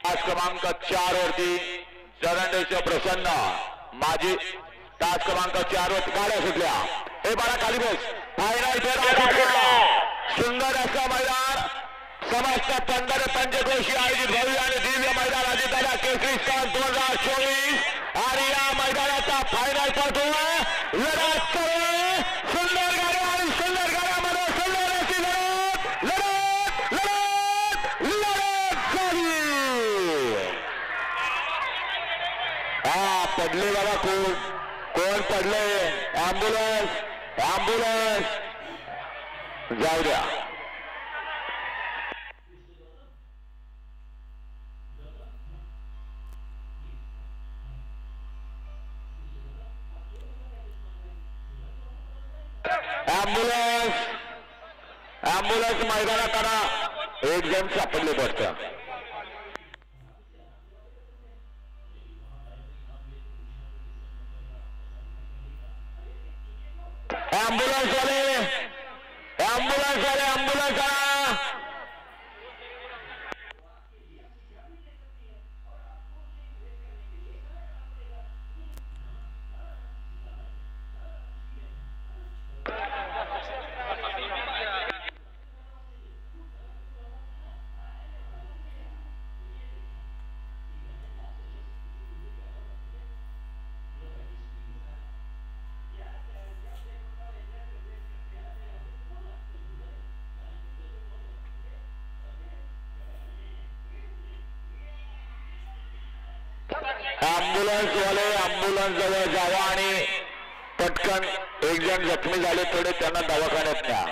तास क्रमांक 4 वरती चरणदेश प्रसन्न माझी तास क्रमांक 4 वरती गाड्या सुटल्या हे बाळा खाली बस फायनल सुंदर असं मैदान समस्त 15 पंचक्रोशी आयोजित भव्य आणि दिव्य मैदान अजितदादा केसरी सन 2024 आणि या मैदानाचा फायनल पडतो लढत सुंदर गाड्या आणि सुंदर गाड्यामध्ये सुंदर अशी लढत झाली हा पडले बाबा कोण पडले ॲम्ब्युलन्स जाऊ द्या ॲम्ब्युलन्स मैदानात करा एक जण सापडले पडतं ॲम्ब्युलन्स वाले ॲम्ब्युलन्स जवळ जावा आणि पटकन एक जण जखमी झाले थोडे त्यांना दवाखान्यात न्या